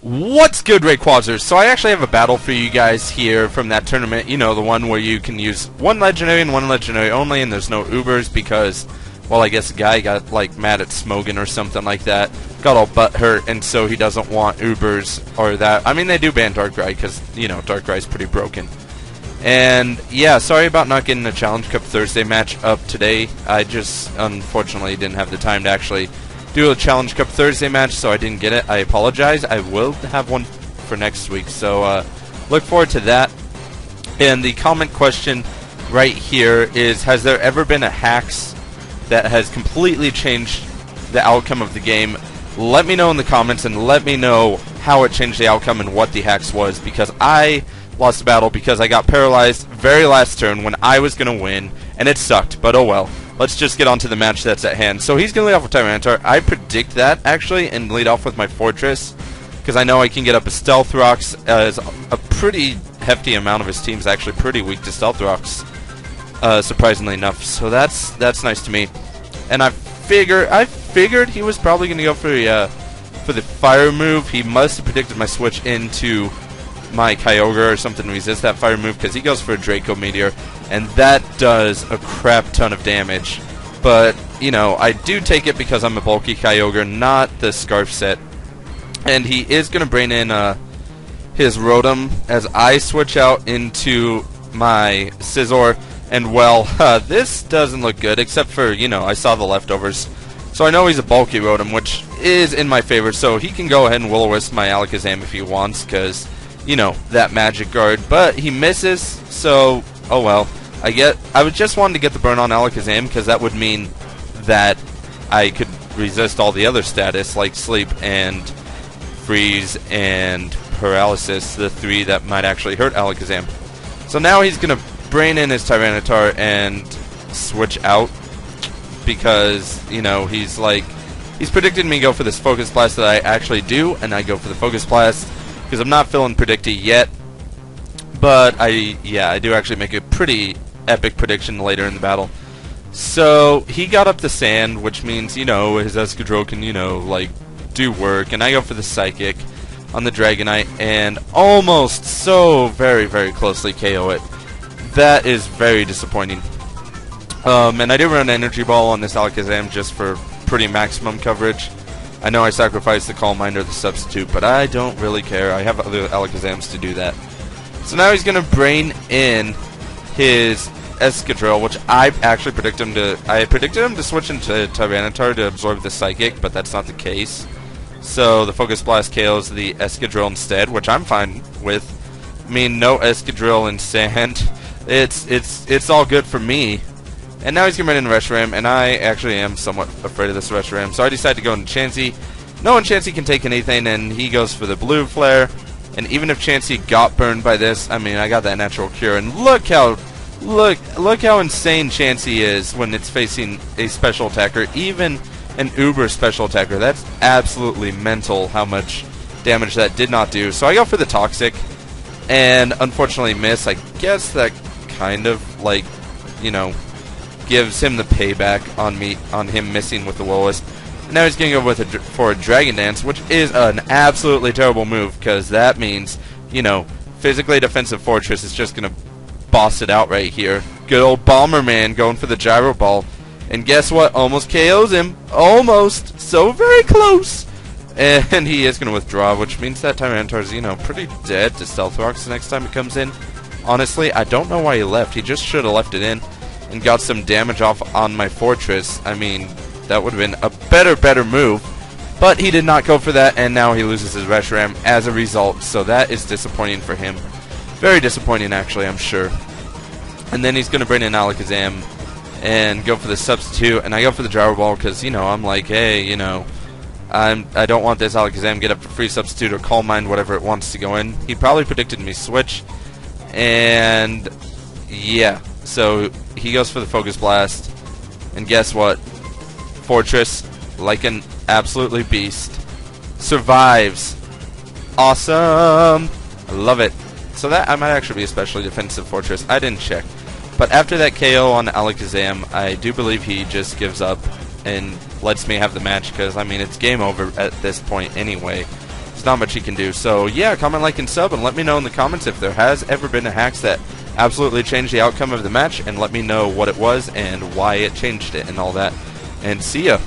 What's good, Rayquazers? So I actually have a battle for you guys here from that tournament. You know, the one where you can use one legendary and one legendary only, and there's no Ubers because, well, I guess a guy got, like, mad at Smogan or something like that. Got all butthurt, and so he doesn't want Ubers or that. I mean, they do ban Darkrai because, you know, Darkrai's pretty broken. And, yeah, sorry about not getting a Challenge Cup Thursday match up today. I just, unfortunately, didn't have the time to actually do a Challenge Cup Thursday match, so I didn't get it. I apologize. I will have one for next week, so look forward to that. And the comment question right here is, has there ever been a hacks that has completely changed the outcome of the game? Let me know in the comments, and let me know how it changed the outcome and what the hacks was, because I lost the battle because I got paralyzed very last turn when I was going to win, and it sucked, but oh well. Let's just get on to the match that's at hand. So he's going to lead off with Tyranitar. I predict that, actually, and lead off with my Fortress, because I know I can get up a Stealth Rocks, as a pretty hefty amount of his team's actually pretty weak to Stealth Rocks, surprisingly enough. So that's nice to me. And I figured he was probably going to go for the Fire move. He must have predicted my switch into my Kyogre or something to resist that Fire move, because he goes for a Draco Meteor, and that does a crap ton of damage. But, you know, I do take it because I'm a bulky Kyogre, not the Scarf set. And he is going to bring in his Rotom as I switch out into my Scizor. And, well, this doesn't look good, except for, you know, I saw the leftovers. So I know he's a bulky Rotom, which is in my favor, so he can go ahead and Will-O-Wisp my Alakazam if he wants, because, you know, that Magic Guard. But he misses, so, oh well. I would just wanted to get the burn on Alakazam, because that would mean that I could resist all the other status, like Sleep and Freeze and Paralysis, the three that might actually hurt Alakazam. So now he's going to brain in his Tyranitar and switch out, because, you know, he's predicted me go for this Focus Blast that I actually do, and I go for the Focus Blast, because I'm not feeling Predicty yet. But I do actually make a pretty epic prediction later in the battle. So he got up the Sand, which means, you know, his Escadrille can, you know, like, do work. And I go for the Psychic on the Dragonite and almost so very, very closely KO it. That is very disappointing. And I do run Energy Ball on this Alakazam just for pretty maximum coverage. I know I sacrificed the Calm Mind or the Substitute, but I don't really care. I have other Alakazams to do that. So now he's going to brain in his Escadrille, which I actually predicted him to... I predicted him to switch into Tyranitar to absorb the Psychic, but that's not the case. So the Focus Blast KOs the Escadrille instead, which I'm fine with. I mean, no Escadrille in Sand. It's all good for me. And now he's going to bring in Reshiram, and I actually am somewhat afraid of this Reshiram. So I decided to go into Chansey. No one Chansey can take anything, and he goes for the Blue Flare. And even if Chansey got burned by this, I mean, I got that Natural Cure. And look how insane Chansey is when it's facing a special attacker, even an Uber special attacker. That's absolutely mental how much damage that did not do. So I go for the Toxic, and unfortunately miss. I guess that kind of, like, you know, gives him the payback on him missing with the Will-O-Wisp. Now he's going to go for a Dragon Dance, which is an absolutely terrible move, because that means, you know, physically defensive Fortress is just going to boss it out right here. Good old Bomberman going for the Gyro Ball. And guess what? Almost KOs him. Almost. So very close. And he is going to withdraw, which means that Tyranitar's, you know, pretty dead to Stealth Rocks the next time it comes in. Honestly, I don't know why he left. He just should have left it in and got some damage off on my Fortress. I mean, that would have been a better move, but he did not go for that, and now he loses his Reshiram as a result, so that is disappointing for him. Very disappointing, actually, I'm sure. And then he's going to bring in Alakazam and go for the Substitute, and I go for the Gyro Ball because, you know, I'm like, hey, you know, I don't want this Alakazam get up for free Substitute or Calm Mind, whatever it wants to go in. He probably predicted me switch, and yeah, so he goes for the Focus Blast, and guess what? Fortress, like an absolutely beast, survives. Awesome! I love it. So that I might actually be a specially defensive Fortress. I didn't check. But after that KO on Alakazam, I do believe he just gives up and lets me have the match, because, I mean, it's game over at this point anyway. there's not much you can do. So yeah, comment, like, and sub, and let me know in the comments if there has ever been a hacks that absolutely changed the outcome of the match, and let me know what it was and why it changed it and all that. And see ya.